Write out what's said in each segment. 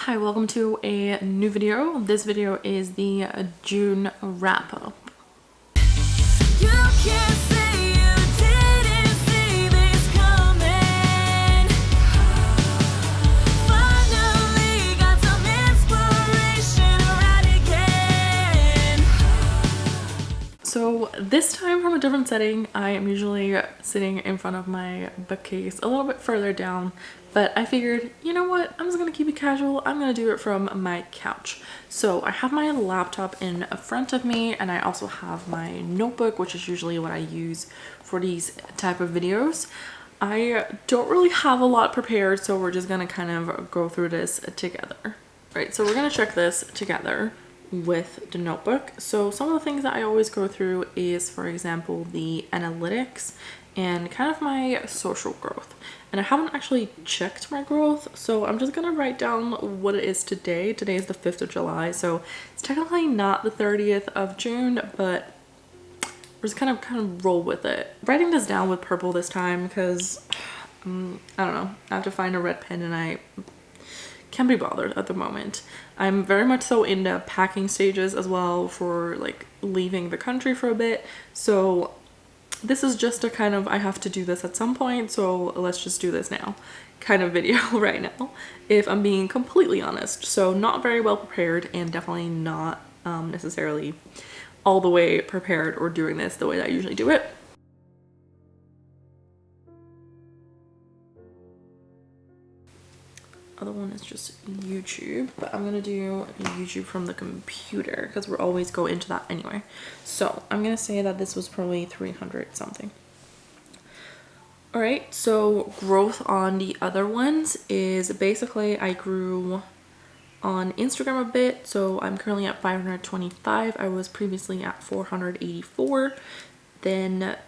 Hi, welcome to a new video. This video is the June wrap up. You can't say you didn't see this coming. Finally got some inspiration right again. So this time from a different setting. I am usually sitting in front of my bookcase a little bit further down, but I figured, you know what, I'm just gonna keep it casual. I'm gonna do it from my couch. So I have my laptop in front of me, and I also have my notebook, which is usually what I use for these type of videos. I don't really have a lot prepared, so we're just gonna kind of go through this together. Right, so we're gonna check this together with the notebook. So some of the things that I always go through is, for example, the analytics and kind of my social growth. And I haven't actually checked my growth, so I'm just gonna write down what it is today. Today is the 5th of July, so it's technically not the 30th of June, but we're just kind of roll with it. Writing this down with purple this time because I don't know, I have to find a red pen and I can't be bothered at the moment. I'm very much so in the packing stages as well for like leaving the country for a bit, so this is just a kind of I have to do this at some point, so let's just do this now kind of video right now, if I'm being completely honest. So not very well prepared, and definitely not necessarily all the way prepared or doing this the way that I usually do it. Other one is just YouTube, but I'm gonna do YouTube from the computer because we'll always go into that anyway. So I'm gonna say that this was probably 300 something. All right, so growth on the other ones is basically I grew on Instagram a bit, so I'm currently at 525. I was previously at 484. Then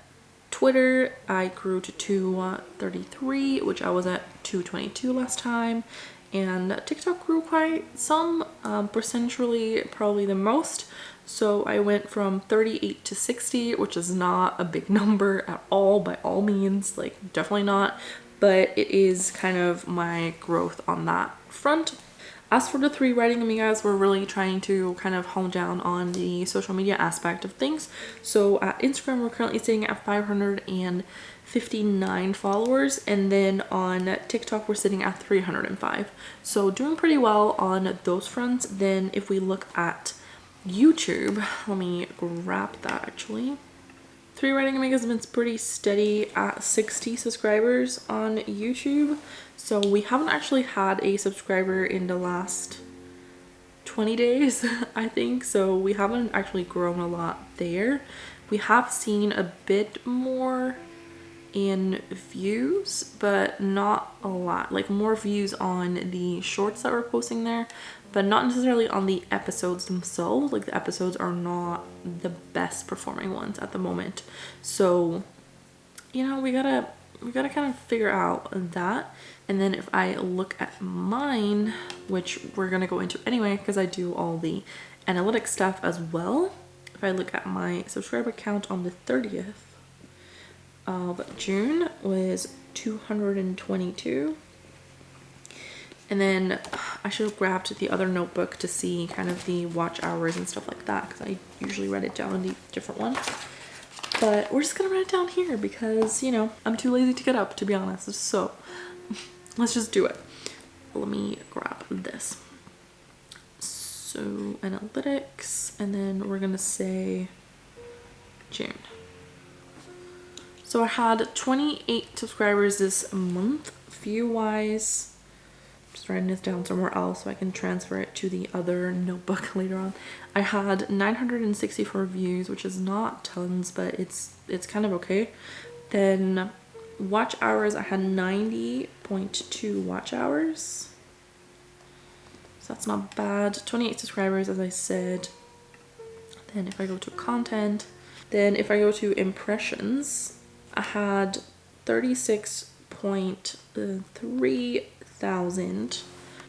Twitter, I grew to 233, which I was at 222 last time. And TikTok grew quite some, percentually probably the most. So I went from 38 to 60, which is not a big number at all, by all means, like definitely not. But it is kind of my growth on that front. As for the 3 writing amigas, we're really trying to kind of hone down on the social media aspect of things. So at Instagram, we're currently sitting at 559 followers, and then on TikTok, we're sitting at 305. So doing pretty well on those fronts. Then if we look at YouTube, let me grab that actually. 3 writing amigas has been pretty steady at 60 subscribers on YouTube. So we haven't actually had a subscriber in the last 20 days, I think. So we haven't actually grown a lot there. We have seen a bit more in views, but not a lot. Like more views on the shorts that we're posting there, but not necessarily on the episodes themselves. Like the episodes are not the best performing ones at the moment. So, you know, we gotta kind of figure out that. And then if I look at mine, which we're gonna go into anyway because I do all the analytics stuff as well. If I look at my subscriber count on the 30th of June was 222. And then I should have grabbed the other notebook to see kind of the watch hours and stuff like that because I usually write it down in the different one. But we're just gonna write it down here because, you know, I'm too lazy to get up, to be honest. So let's just do it. Let me grab this. So analytics, and then we're gonna say June. So I had 28 subscribers this month. View wise, just writing this down somewhere else so I can transfer it to the other notebook later on. I had 964 views, which is not tons, but it's kind of okay. Then watch hours, I had 90.2 watch hours. So that's not bad. 28 subscribers, as I said. Then if I go to content, then if I go to impressions, I had 36.3 thousand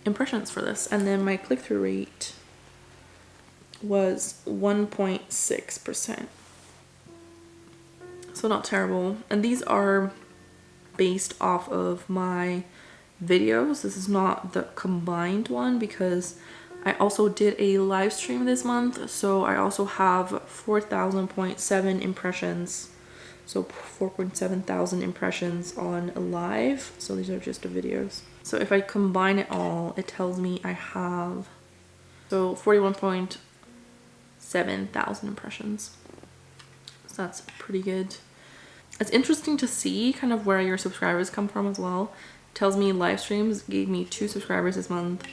impressions for this, and then my click-through rate was 1.6%. So not terrible. And these are based off of my videos. This is not the combined one because I also did a live stream this month. So I also have 4,000.7 impressions. So 4.7 thousand impressions on live. So these are just the videos. So if I combine it all, it tells me I have 41.7 thousand impressions. So that's pretty good. It's interesting to see kind of where your subscribers come from as well. It tells me live streams gave me 2 subscribers this month,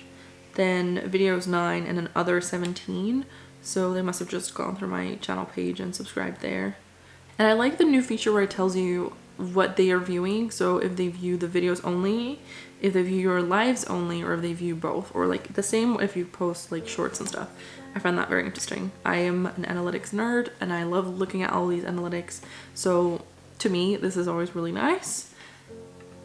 then videos 9, and then other 17. So they must have just gone through my channel page and subscribed there. And I like the new feature where it tells you what they are viewing. So if they view the videos only, if they view your lives only, or if they view both, or like the same if you post like shorts and stuff. I find that very interesting. I am an analytics nerd and I love looking at all these analytics. So to me, this is always really nice.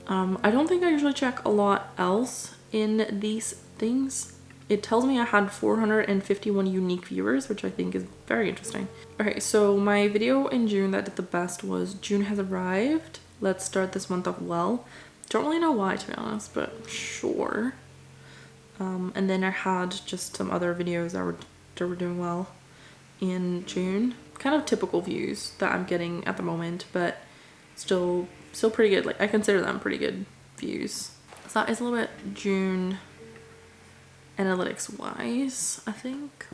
I don't think I usually check a lot else in these things. It tells me I had 451 unique viewers, which I think is very interesting. Okay, so my video in June that did the best was June Has Arrived. Let's start this month off well. Don't really know why, to be honest, but sure. And then I had just some other videos that were doing well in June. Kind of typical views that I'm getting at the moment, but still pretty good. Like, I consider them pretty good views. So that is a little bit June analytics wise, I think.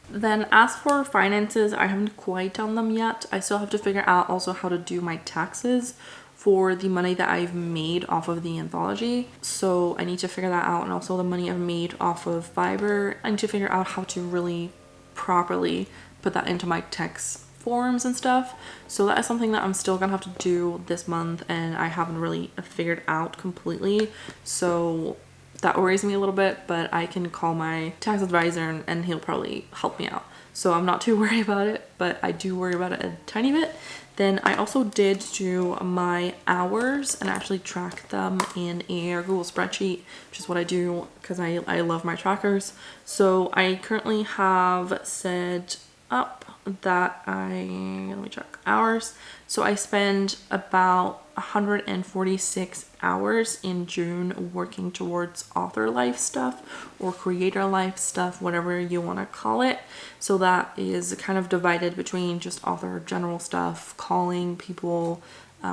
Then as for finances, I haven't quite done them yet. I still have to figure out also how to do my taxes for the money that I've made off of the Anthology. So I need to figure that out, and also the money I've made off of Fiverr. I need to figure out how to really properly put that into my tax forms and stuff. So that is something that I'm still gonna have to do this month, and I haven't really figured out completely. So that worries me a little bit, but I can call my tax advisor and he'll probably help me out. So I'm not too worried about it, but I do worry about it a tiny bit. Then I also did do my hours and actually track them in a Google spreadsheet, which is what I do because I love my trackers. So I currently have set up that let me check hours. So I spend about 146 hours in June working towards author life stuff or creator life stuff, whatever you want to call it. So that is kind of divided between just author general stuff, calling people,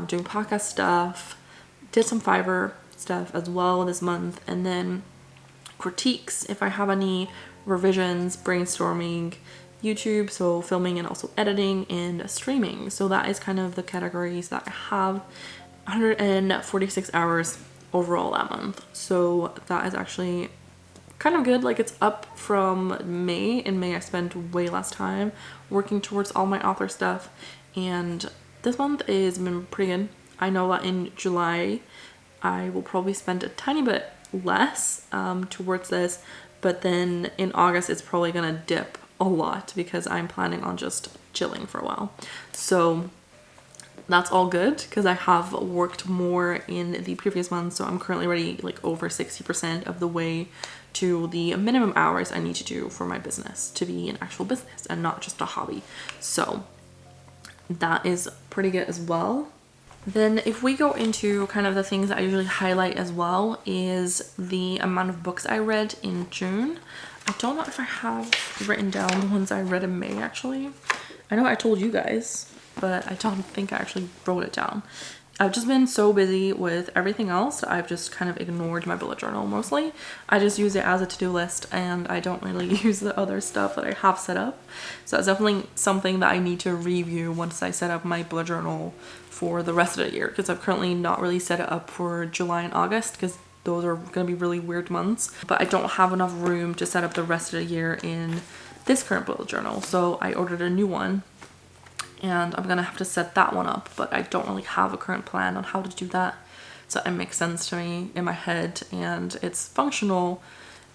doing podcast stuff, did some Fiverr stuff as well this month, and then critiques if I have any, revisions, brainstorming, YouTube, so filming and also editing, and streaming. So that is kind of the categories that I have. 146 hours overall that month. So that is actually kind of good. Like, it's up from May. In May I spent way less time working towards all my author stuff, and this month has been pretty good. I know that in July I will probably spend a tiny bit less towards this, but then in August it's probably gonna dip a lot because I'm planning on just chilling for a while. So that's all good because I have worked more in the previous month. So I'm currently already like over 60% of the way to the minimum hours I need to do for my business to be an actual business and not just a hobby. So that is pretty good as well. Then if we go into kind of the things that I usually highlight as well is the amount of books I read in June. I don't know if I have written down the ones I read in May actually. I know I told you guys, but I don't think I actually wrote it down. I've just been so busy with everything else that I've just kind of ignored my bullet journal mostly. I just use it as a to-do list and I don't really use the other stuff that I have set up. So that's definitely something that I need to review once I set up my bullet journal for the rest of the year, because I've currently not really set it up for July and August because those are going to be really weird months, but I don't have enough room to set up the rest of the year in this current bullet journal. So I ordered a new one and I'm gonna have to set that one up, but I don't really have a current plan on how to do that. So it makes sense to me in my head and it's functional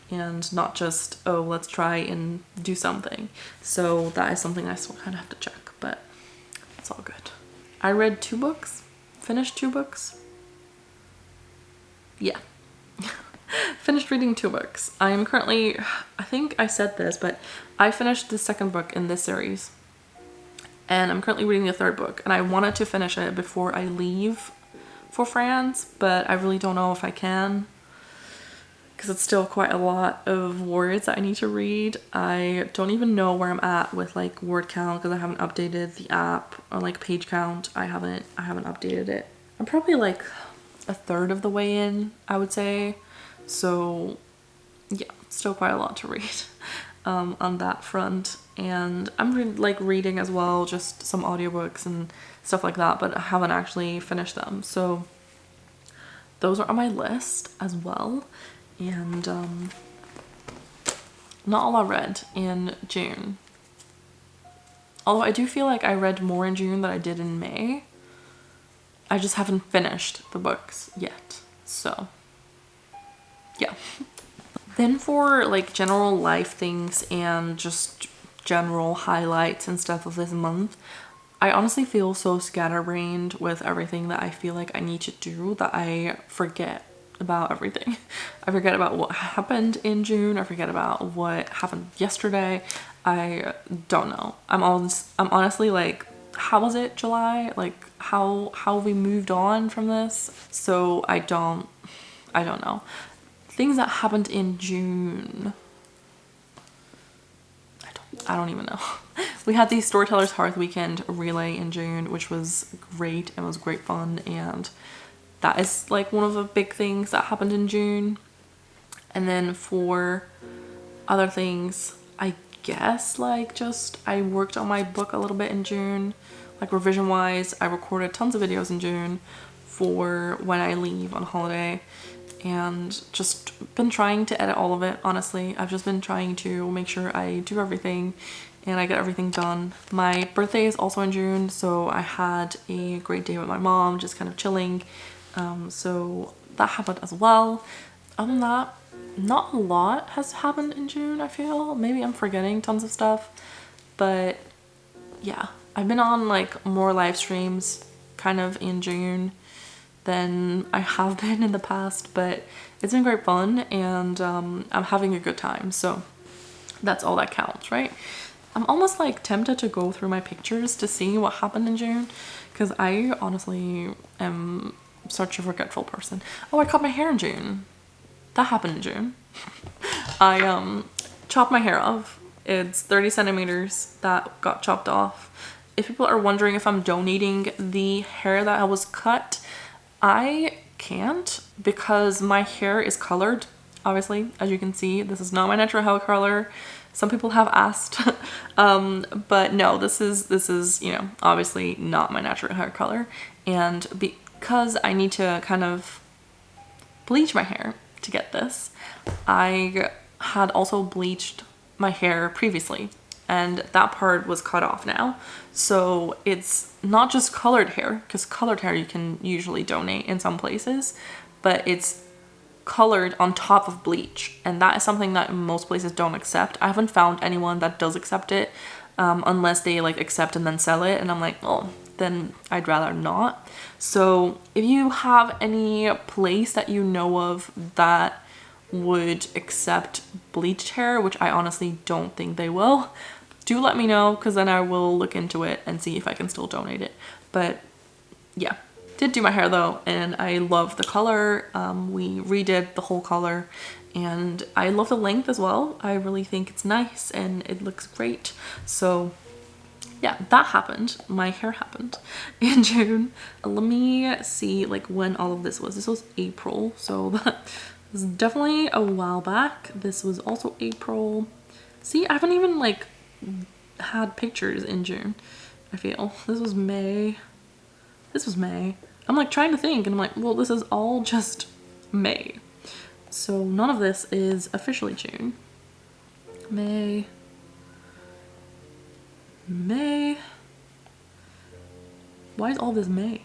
and not just, oh, let's try and do something. So that is something I still kind of have to check, but it's all good. I read 2 books, finished 2 books. Yeah. Finished reading 2 books. I am currently, I think I said this, but I finished the 2nd book in this series. And I'm currently reading the 3rd book, and I wanted to finish it before I leave for France, but I really don't know if I can, because it's still quite a lot of words that I need to read. I don't even know where I'm at with like word count, because I haven't updated the app, or like page count. I haven't updated it. I'm probably like a third of the way in, I would say. So yeah, still quite a lot to read on that front. And I'm like reading as well, just some audiobooks and stuff like that, but I haven't actually finished them. So those are on my list as well. And not a lot read in June. Although I do feel like I read more in June than I did in May. I just haven't finished the books yet. So yeah. Then for like general life things and just general highlights and stuff of this month, I honestly feel so scatterbrained with everything that I feel like I need to do that I forget about everything. I forget about what happened in June. I forget about what happened yesterday. I don't know. I'm honestly like, how was it July? Like how we moved on from this? So I don't know. Things that happened in June. I don't even know. We had the Storytellers Hearth Weekend relay in June, which was great and was great fun, and that is like one of the big things that happened in June. And then for other things, I guess like just I worked on my book a little bit in June, like revision wise. I recorded tons of videos in June for when I leave on holiday, and just been trying to edit all of it. Honestly, I've just been trying to make sure I do everything and I get everything done. My birthday is also in June, so I had a great day with my mom, just kind of chilling. So that happened as well. Other than that, not a lot has happened in June, I feel. Maybe I'm forgetting tons of stuff, but yeah, I've been on like more live streams kind of in June than I have been in the past, but it's been great fun, and I'm having a good time, so that's all that counts, right? I'm almost like tempted to go through my pictures to see what happened in June, because I honestly am such a forgetful person. Oh, I cut my hair in June. That happened in June. I chopped my hair off. It's 30 centimeters that got chopped off. If people are wondering if I'm donating the hair that I was cut, I can't, because my hair is colored. Obviously, as you can see, this is not my natural hair color. Some people have asked, but no, this is, you know, obviously not my natural hair color. And because I need to kind of bleach my hair to get this, I had also bleached my hair previously, and that part was cut off now. So it's not just colored hair, because colored hair you can usually donate in some places, but it's colored on top of bleach, and that is something that most places don't accept. I haven't found anyone that does accept it, unless they like accept and then sell it, and I'm like, oh, then I'd rather not. So if you have any place that you know of that would accept bleached hair, which I honestly don't think they will, do let me know, because then I will look into it and see if I can still donate it. But yeah, did do my hair though, and I love the color. We redid the whole color, and I love the length as well. I really think it's nice and it looks great. So yeah, that happened. My hair happened in June. Let me see like when all of this was. This was April, so that was definitely a while back. This was also April. See, I haven't even like had pictures in June, I feel. This was May. This was May. I'm like trying to think, and I'm like, well, this is all just May. So none of this is officially June. May. Why is all this May?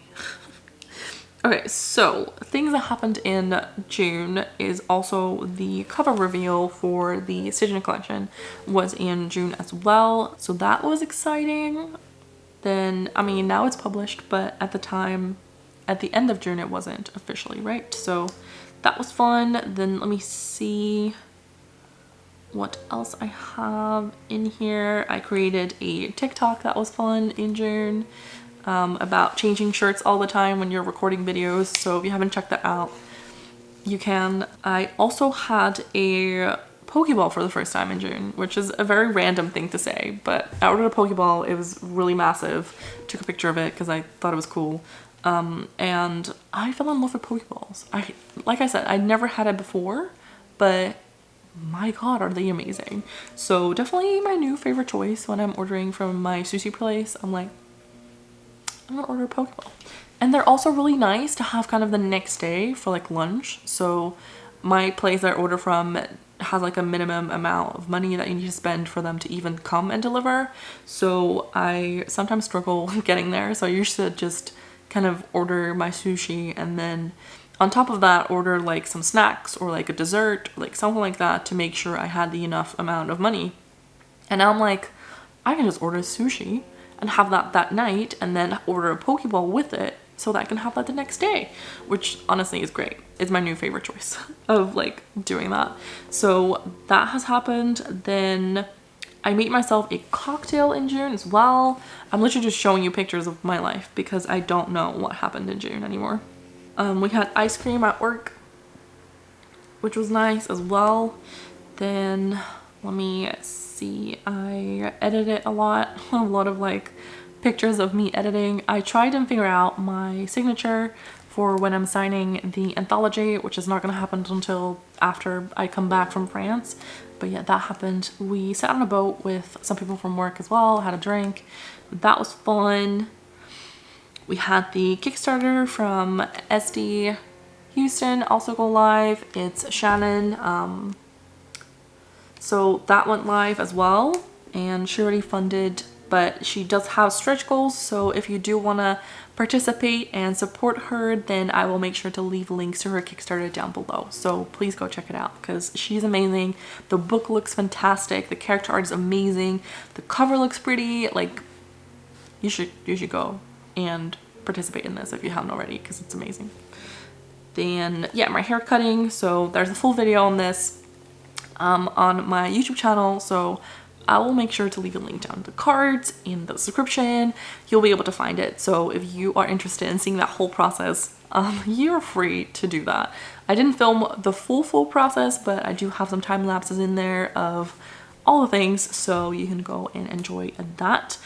Okay, so things that happened in June is also the cover reveal for the STYGIAN collection was in June as well. So that was exciting. Then, I mean, now it's published, but at the time, at the end of June, it wasn't officially, right? So that was fun. Then let me see what else I have in here. I created a TikTok that was fun in June. about changing shirts all the time when you're recording videos. So if you haven't checked that out, you can. I also had a Pokeball for the first time in June, which is a very random thing to say, but I ordered a Pokeball. It was really massive. Took a picture of it because I thought it was cool. And I fell in love with Pokeballs. Like I said, I never had it before, but my god, are they amazing. So definitely my new favorite choice when I'm ordering from my sushi place. I'm like, I'm gonna order a Pokeball. And they're also really nice to have kind of the next day for like lunch. So my place that I order from has like a minimum amount of money that you need to spend for them to even come and deliver. So I sometimes struggle getting there. So I usually just kind of order my sushi and then on top of that order like some snacks or like a dessert, like something like that to make sure I had the enough amount of money. And now I'm like, I can just order sushi and have that night and then order a Pokeball with it so that I can have that the next day, which honestly is great. It's my new favorite choice of like doing that. So that has happened. Then I made myself a cocktail in June as well. I'm literally just showing you pictures of my life because I don't know what happened in June anymore. We had ice cream at work, which was nice as well. Then let me see, I edited a lot of like pictures of me editing. I tried to figure out my signature for when I'm signing the Anthology, which is not going to happen until after I come back from France. But yeah, that happened. We sat on a boat with some people from work as well, had a drink. That was fun. We had the Kickstarter from SD Houston also go live. It's Shannon. So that went live as well, and she already funded, but she does have stretch goals. So if you do want to participate and support her, then I will make sure to leave links to her Kickstarter down below. So please go check it out because she's amazing. The book looks fantastic. The character art is amazing. The cover looks pretty. Like, you should go and participate in this if you haven't already because it's amazing. Then yeah, my hair cutting. So there's a full video on this on my YouTube channel. So I will make sure to leave a link down in the cards, in the description. You'll be able to find it. So if you are interested in seeing that whole process, you're free to do that. I didn't film the full process, but I do have some time lapses in there of all the things, so you can go and enjoy that.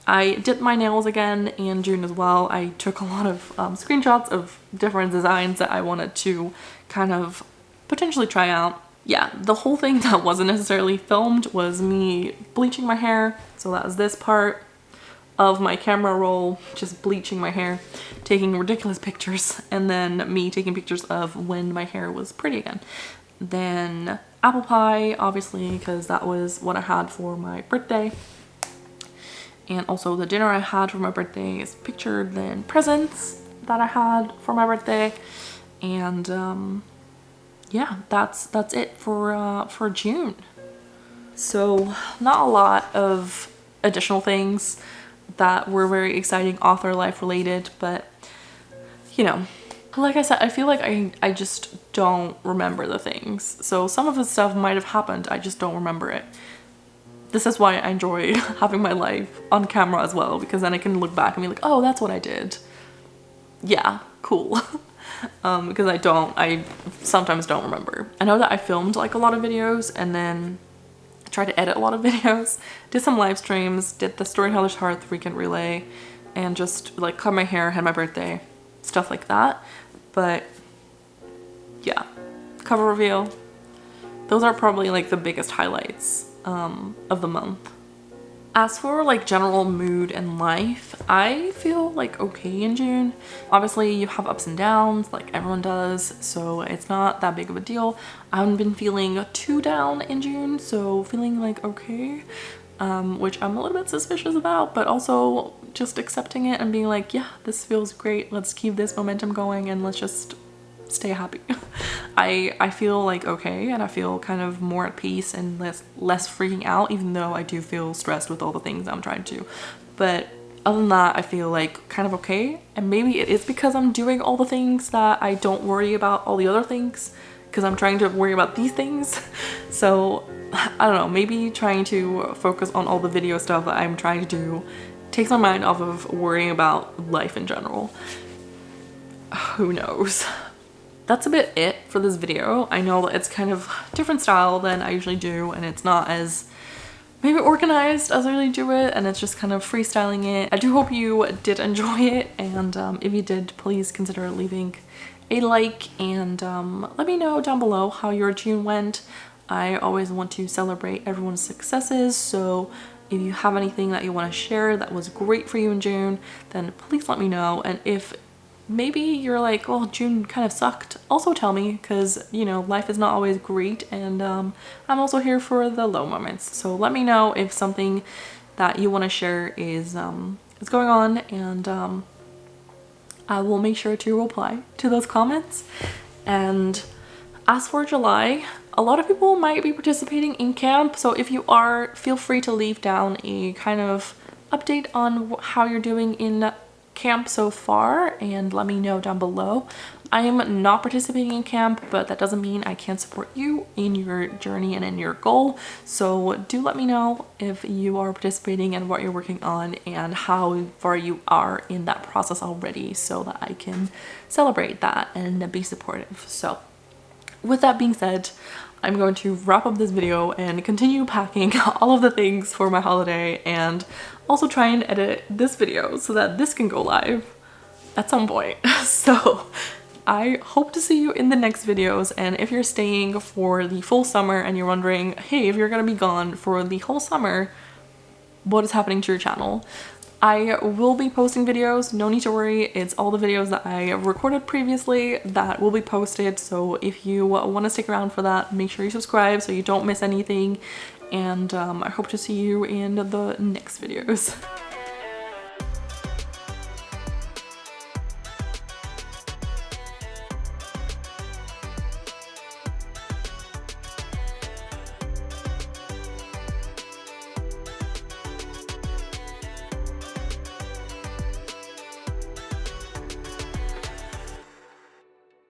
I did my nails again in June as well. I took a lot of screenshots of different designs that I wanted to kind of potentially try out. Yeah, the whole thing that wasn't necessarily filmed was me bleaching my hair. So that was this part of my camera roll, just bleaching my hair, taking ridiculous pictures, and then me taking pictures of when my hair was pretty again. Then apple pie, obviously, because that was what I had for my birthday. And also the dinner I had for my birthday is pictured, then presents that I had for my birthday. And yeah, that's it for June. So not a lot of additional things that were very exciting author life related, but you know, like I said, I feel like I just don't remember the things. So some of the stuff might have happened, I just don't remember it. This is why I enjoy having my life on camera as well, because then I can look back and be like, oh, that's what I did. Yeah, cool. Because I sometimes don't remember. I know that I filmed like a lot of videos and then tried to edit a lot of videos, did some live streams, did the Storyteller's Hearth weekend relay, and just like cut my hair, had my birthday, stuff like that. But yeah, cover reveal. Those are probably like the biggest highlights of the month. As for like general mood and life, I feel like okay in June. Obviously you have ups and downs like everyone does, so it's not that big of a deal. I haven't been feeling too down in June, so feeling like okay, which I'm a little bit suspicious about, but also just accepting it and being like, yeah, this feels great. Let's keep this momentum going and let's just stay happy. I feel like okay, and I feel kind of more at peace and less freaking out, even though I do feel stressed with all the things I'm trying to do. But other than that, I feel like kind of okay, and maybe it is because I'm doing all the things that I don't worry about all the other things, because I'm trying to worry about these things. So I don't know, maybe trying to focus on all the video stuff that I'm trying to do takes my mind off of worrying about life in general. Who knows? That's a bit it for this video. I know that it's kind of different style than I usually do, and it's not as maybe organized as I usually do it, and it's just kind of freestyling it. I do hope you did enjoy it, and if you did, please consider leaving a like, and let me know down below how your June went. I always want to celebrate everyone's successes, so if you have anything that you want to share that was great for you in June, then please let me know. And if maybe you're like, oh, June kind of sucked, also tell me, because you know, life is not always great, and I'm also here for the low moments. So let me know if something that you want to share is going on, and I will make sure to reply to those comments. And as for July, a lot of people might be participating in camp, so if you are, feel free to leave down a kind of update on how you're doing in camp so far, and let me know down below. I am not participating in camp, but that doesn't mean I can't support you in your journey and in your goal. So do let me know if you are participating and what you're working on and how far you are in that process already, so that I can celebrate that and be supportive. So with that being said, I'm going to wrap up this video and continue packing all of the things for my holiday, and also try and edit this video so that this can go live at some point. So I hope to see you in the next videos, and if you're staying for the full summer and you're wondering, hey, if you're gonna be gone for the whole summer, what is happening to your channel? I will be posting videos, no need to worry. It's all the videos that I recorded previously that will be posted, so if you want to stick around for that, make sure you subscribe so you don't miss anything, and I hope to see you in the next videos.